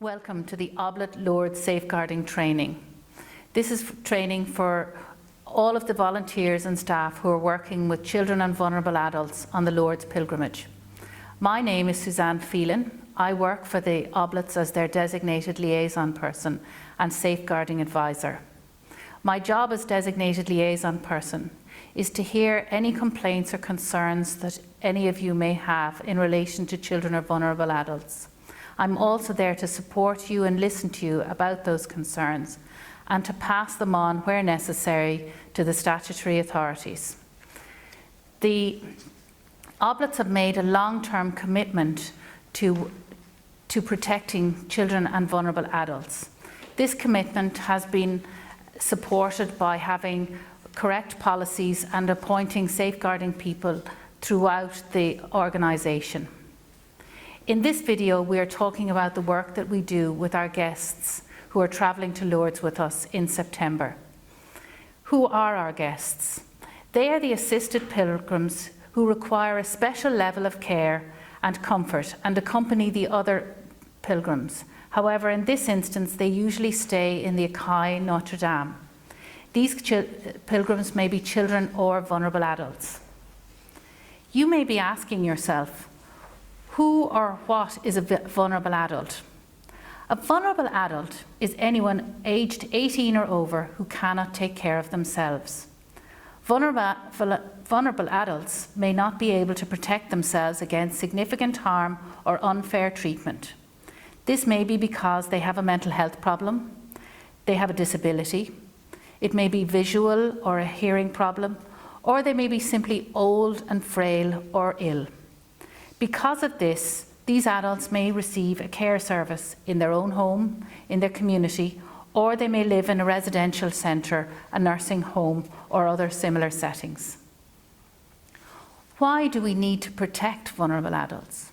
Welcome to the Oblate Lourdes Safeguarding training. This is training for all of the volunteers and staff who are working with children and vulnerable adults on the Lourdes Pilgrimage. My name is Suzanne Phelan. I work for the Oblates as their designated liaison person and safeguarding advisor. My job as designated liaison person is to hear any complaints or concerns that any of you may have in relation to children or vulnerable adults. I'm also there to support you and listen to you about those concerns and to pass them on where necessary to the statutory authorities. The Oblates have made a long-term commitment to protecting children and vulnerable adults. This commitment has been supported by having correct policies and appointing safeguarding people throughout the organisation. In this video, we are talking about the work that we do with our guests who are travelling to Lourdes with us in September. Who are our guests? They are the assisted pilgrims who require a special level of care and comfort and accompany the other pilgrims. However, in this instance, they usually stay in the Écaille Notre Dame. These pilgrims may be children or vulnerable adults. You may be asking yourself, who or what is a vulnerable adult? A vulnerable adult is anyone aged 18 or over who cannot take care of themselves. Vulnerable adults may not be able to protect themselves against significant harm or unfair treatment. This may be because they have a mental health problem, they have a disability, it may be visual or a hearing problem, or they may be simply old and frail or ill. Because of this, these adults may receive a care service in their own home, in their community, or they may live in a residential centre, a nursing home, or other similar settings. Why do we need to protect vulnerable adults?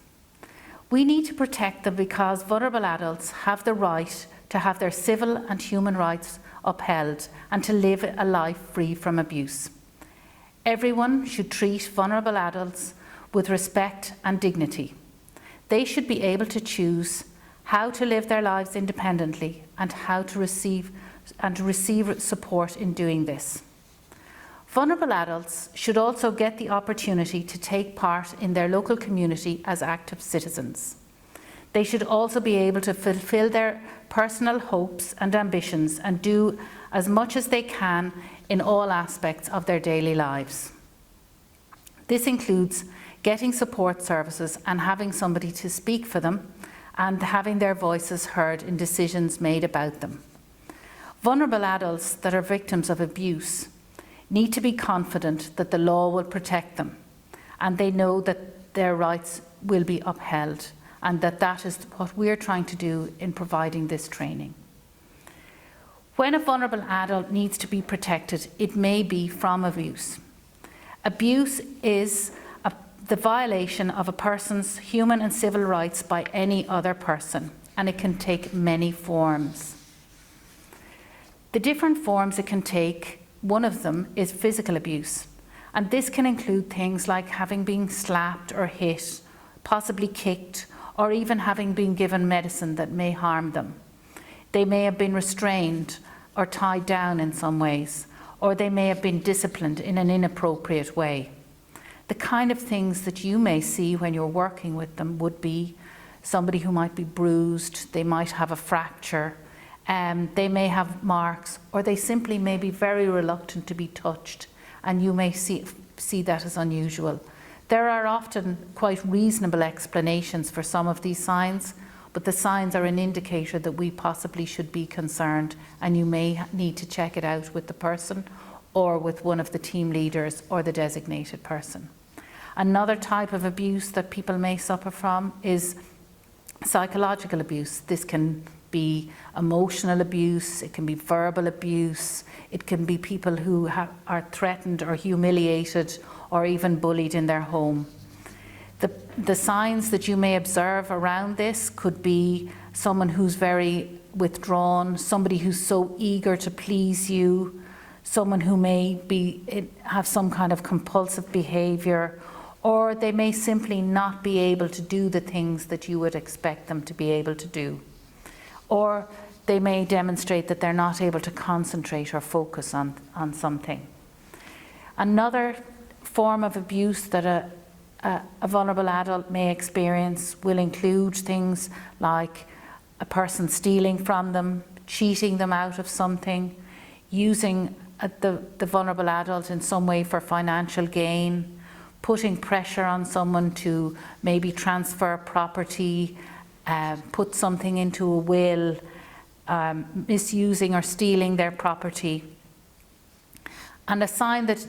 We need to protect them because vulnerable adults have the right to have their civil and human rights upheld and to live a life free from abuse. Everyone should treat vulnerable adults with respect and dignity. They should be able to choose how to live their lives independently and how to receive support in doing this. Vulnerable adults should also get the opportunity to take part in their local community as active citizens. They should also be able to fulfill their personal hopes and ambitions and do as much as they can in all aspects of their daily lives. This includes getting support services and having somebody to speak for them and having their voices heard in decisions made about them. Vulnerable adults that are victims of abuse need to be confident that the law will protect them and they know that their rights will be upheld, and that is what we're trying to do in providing this training. When a vulnerable adult needs to be protected, it may be from abuse. Abuse is the violation of a person's human and civil rights by any other person, and it can take many forms. The different forms it can take, one of them is physical abuse, and this can include things like having been slapped or hit, possibly kicked, or even having been given medicine that may harm them. They may have been restrained or tied down in some ways, or they may have been disciplined in an inappropriate way. The kind of things that you may see when you're working with them would be somebody who might be bruised, they might have a fracture, they may have marks, or they simply may be very reluctant to be touched, and you may see that as unusual. There are often quite reasonable explanations for some of these signs, but the signs are an indicator that we possibly should be concerned, and you may need to check it out with the person or with one of the team leaders or the designated person. Another type of abuse that people may suffer from is psychological abuse. This can be emotional abuse, it can be verbal abuse, it can be people who are threatened or humiliated or even bullied in their home. The signs that you may observe around this could be someone who's very withdrawn, somebody who's so eager to please you, someone who may have some kind of compulsive behaviour, or they may simply not be able to do the things that you would expect them to be able to do. or they may demonstrate that they're not able to concentrate or focus on something. Another form of abuse that a vulnerable adult may experience will include things like a person stealing from them, cheating them out of something, using the vulnerable adult in some way for financial gain, putting pressure on someone to maybe transfer property, put something into a will, misusing or stealing their property. And a sign that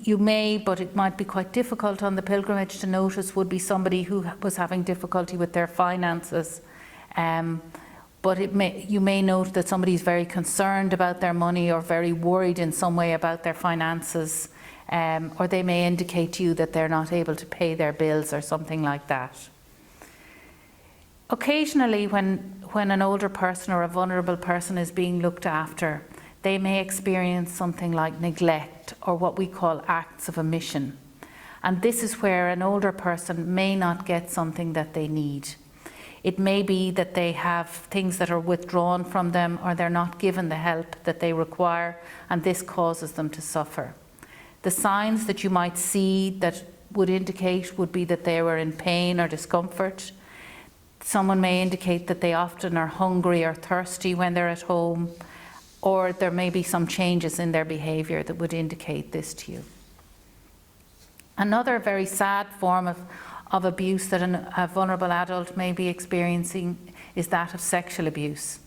you may, but it might be quite difficult on the pilgrimage to notice, would be somebody who was having difficulty with their finances. But you may note that somebody is very concerned about their money or very worried in some way about their finances, or they may indicate to you that they're not able to pay their bills or something like that. Occasionally, when an older person or a vulnerable person is being looked after, they may experience something like neglect or what we call acts of omission. And this is where an older person may not get something that they need. It may be that they have things that are withdrawn from them, or they're not given the help that they require, and this causes them to suffer. The signs that you might see that would indicate would be that they were in pain or discomfort. Someone may indicate that they often are hungry or thirsty when they're at home, or there may be some changes in their behaviour that would indicate this to you. Another very sad form of abuse that a vulnerable adult may be experiencing is that of sexual abuse.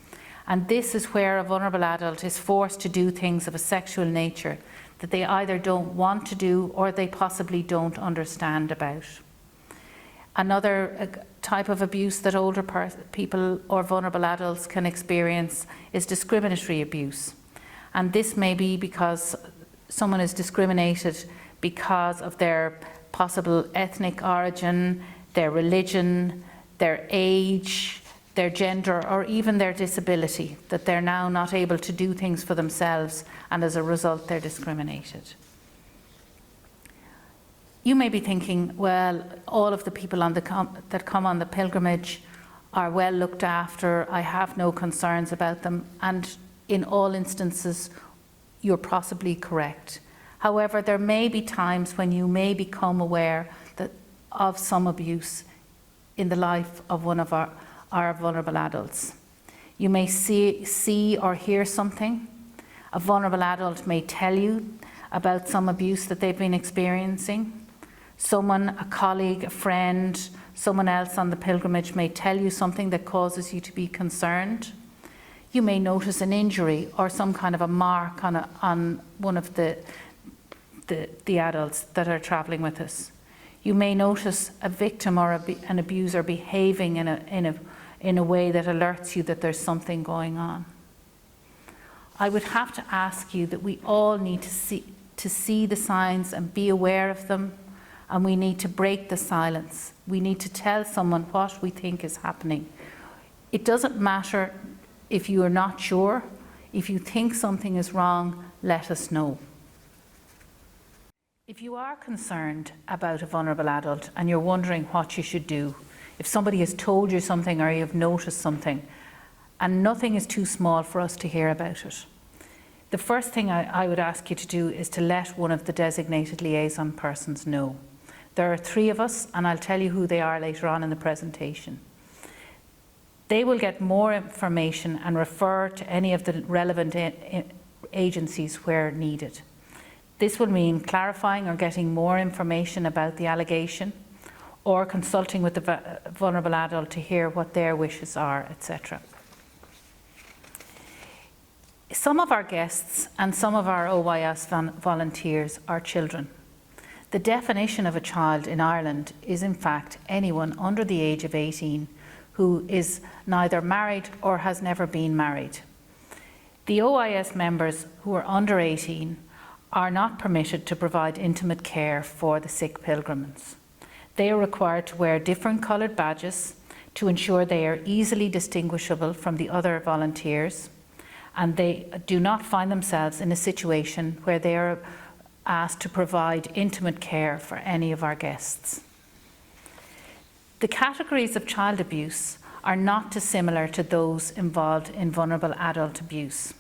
And this is where a vulnerable adult is forced to do things of a sexual nature that they either don't want to do or they possibly don't understand about. Another type of abuse that older people or vulnerable adults can experience is discriminatory abuse. And this may be because someone is discriminated because of their possible ethnic origin, their religion, their age, their gender, or even their disability, that they're now not able to do things for themselves, and as a result they're discriminated. You may be thinking, well, all of the people that come on the pilgrimage are well looked after, I have no concerns about them, and in all instances you're possibly correct. However, there may be times when you may become aware of some abuse in the life of one of our vulnerable adults. You may see or hear something. A vulnerable adult may tell you about some abuse that they've been experiencing. Someone, a colleague, a friend, someone else on the pilgrimage may tell you something that causes you to be concerned. You may notice an injury or some kind of a mark on one of the adults that are travelling with us. You may notice a victim or an abuser behaving in a way that alerts you that there's something going on. I would have to ask you that we all need to see the signs and be aware of them, and we need to break the silence. We need to tell someone what we think is happening. It doesn't matter if you are not sure. If you think something is wrong, let us know. If you are concerned about a vulnerable adult and you're wondering what you should do, if somebody has told you something or you have noticed something, and nothing is too small for us to hear about it, the first thing I would ask you to do is to let one of the designated liaison persons know. There are 3 of us, and I'll tell you who they are later on in the presentation. They will get more information and refer to any of the relevant agencies where needed. This will mean clarifying or getting more information about the allegation, or consulting with the vulnerable adult to hear what their wishes are, etc. Some of our guests and some of our OYS volunteers are children. The definition of a child in Ireland is in fact anyone under the age of 18 who is neither married or has never been married. The OIS members who are under 18 are not permitted to provide intimate care for the sick pilgrims. They are required to wear different coloured badges to ensure they are easily distinguishable from the other volunteers, and they do not find themselves in a situation where they are asked to provide intimate care for any of our guests. The categories of child abuse are not dissimilar to those involved in vulnerable adult abuse.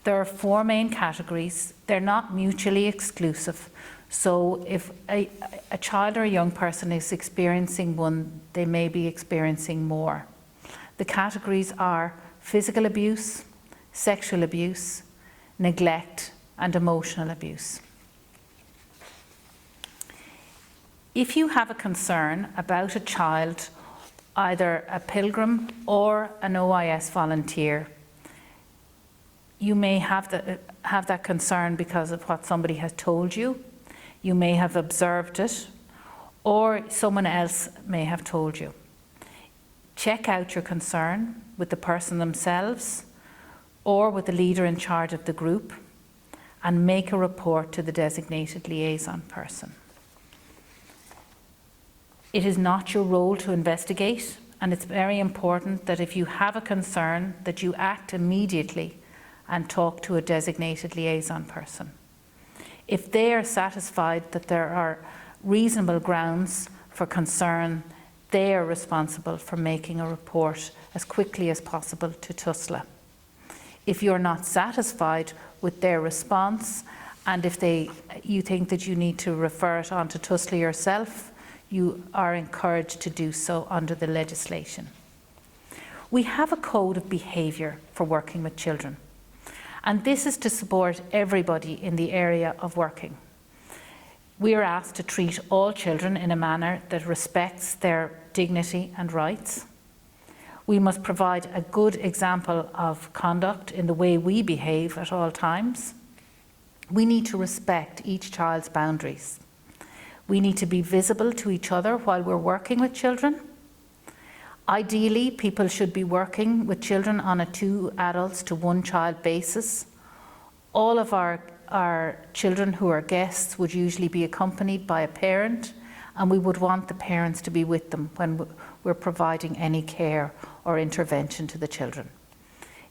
There are 4 main categories. They're not mutually exclusive. So if a child or a young person is experiencing one, they may be experiencing more. The categories are physical abuse, sexual abuse, neglect, and emotional abuse. If you have a concern about a child, either a pilgrim or an OIS volunteer, you may have that concern because of what somebody has told you. You may have observed it, or someone else may have told you. Check out your concern with the person themselves or with the leader in charge of the group, and make a report to the designated liaison person. It is not your role to investigate, and it's very important that if you have a concern that you act immediately and talk to a designated liaison person. If they are satisfied that there are reasonable grounds for concern, they are responsible for making a report as quickly as possible to TUSLA. If you're not satisfied with their response, and if you think that you need to refer it on to TUSLA yourself, you are encouraged to do so under the legislation. We have a code of behaviour for working with children, and this is to support everybody in the area of working. We are asked to treat all children in a manner that respects their dignity and rights. We must provide a good example of conduct in the way we behave at all times. We need to respect each child's boundaries. We need to be visible to each other while we're working with children. Ideally, people should be working with children on a 2 adults to 1 child basis. All of our children who are guests would usually be accompanied by a parent, and we would want the parents to be with them when we're providing any care or intervention to the children.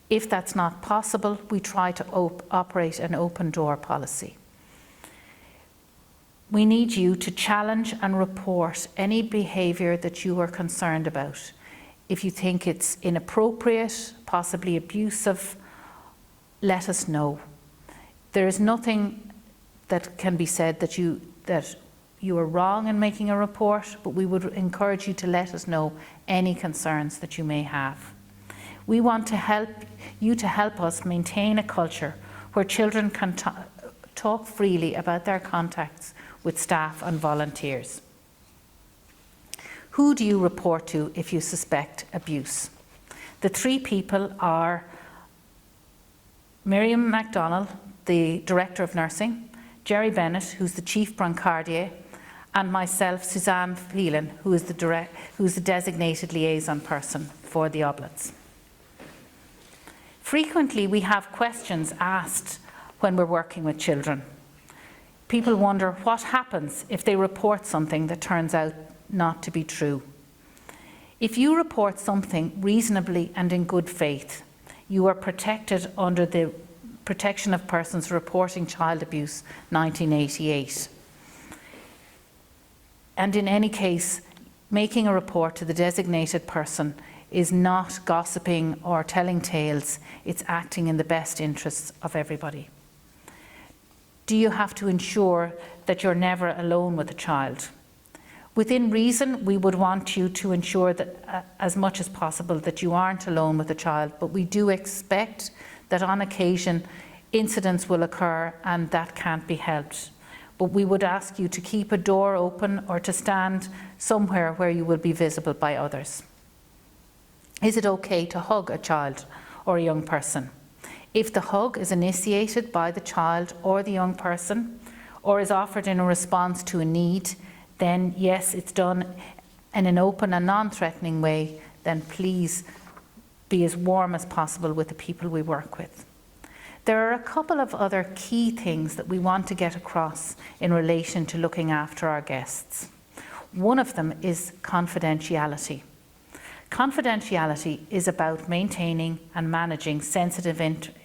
If that's not possible, we try to operate an open door policy. We need you to challenge and report any behaviour that you are concerned about. If you think it's inappropriate, possibly abusive, let us know. There is nothing that can be said that you are wrong in making a report, but we would encourage you to let us know any concerns that you may have. We want to help you to help us maintain a culture where children can talk freely about their contacts with staff and volunteers. Who do you report to if you suspect abuse? The 3 people are Miriam MacDonald, the Director of Nursing, Jerry Bennett, who's the Chief Brancardier, and myself, Suzanne Phelan, who's the designated liaison person for the Oblates. Frequently, we have questions asked when we're working with children. People wonder what happens if they report something that turns out not to be true. If you report something reasonably and in good faith, you are protected under the Protection of Persons Reporting Child Abuse 1988. And in any case, making a report to the designated person is not gossiping or telling tales, it's acting in the best interests of everybody. Do you have to ensure that you're never alone with a child? Within reason, we would want you to ensure that as much as possible that you aren't alone with a child, but we do expect that on occasion incidents will occur and that can't be helped. But we would ask you to keep a door open or to stand somewhere where you will be visible by others. Is it okay to hug a child or a young person? If the hug is initiated by the child or the young person, or is offered in a response to a need, then yes, it's done in an open and non-threatening way, then please be as warm as possible with the people we work with. There are a couple of other key things that we want to get across in relation to looking after our guests. One of them is confidentiality. Confidentiality is about maintaining and managing sensitive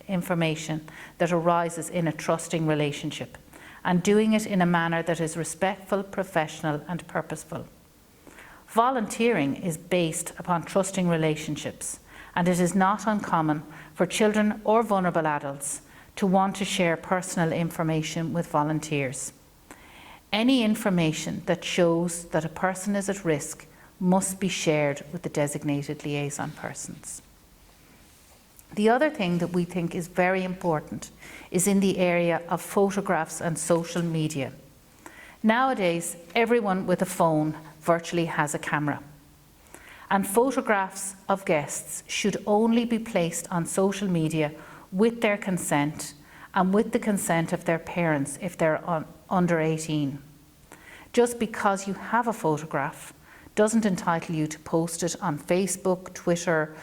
information that arises in a trusting relationship, and doing it in a manner that is respectful, professional and purposeful. Volunteering is based upon trusting relationships, and it is not uncommon for children or vulnerable adults to want to share personal information with volunteers. Any information that shows that a person is at risk must be shared with the designated liaison persons. The other thing that we think is very important is in the area of photographs and social media. Nowadays, everyone with a phone virtually has a camera, and photographs of guests should only be placed on social media with their consent and with the consent of their parents if they're under 18. Just because you have a photograph doesn't entitle you to post it on Facebook, Twitter,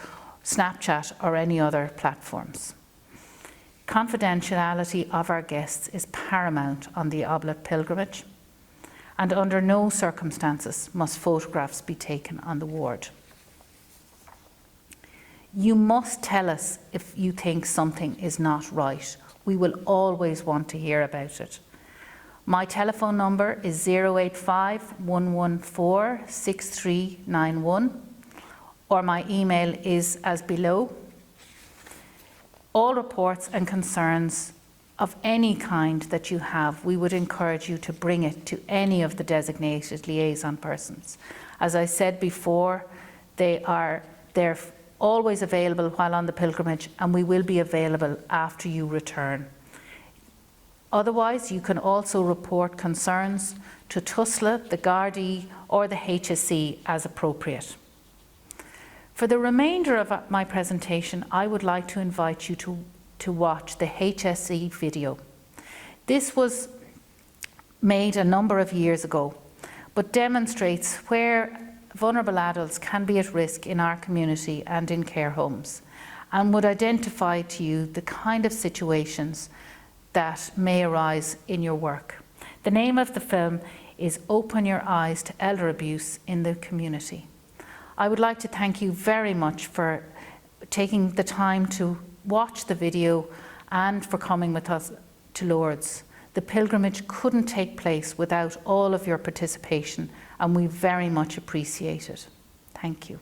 Snapchat or any other platforms. Confidentiality of our guests is paramount on the Oblate Pilgrimage, and under no circumstances must photographs be taken on the ward. You must tell us if you think something is not right. We will always want to hear about it. My telephone number is 085 114 6391, or my email is as below. All reports and concerns of any kind that you have, we would encourage you to bring it to any of the designated liaison persons. As I said before, they're always available while on the pilgrimage, and we will be available after you return. Otherwise, you can also report concerns to TUSLA, the Gardaí or the HSE as appropriate. For the remainder of my presentation, I would like to invite you to watch the HSE video. This was made a number of years ago, but demonstrates where vulnerable adults can be at risk in our community and in care homes, and would identify to you the kind of situations that may arise in your work. The name of the film is Open Your Eyes to Elder Abuse in the Community. I would like to thank you very much for taking the time to watch the video and for coming with us to Lourdes. The pilgrimage couldn't take place without all of your participation, and we very much appreciate it. Thank you.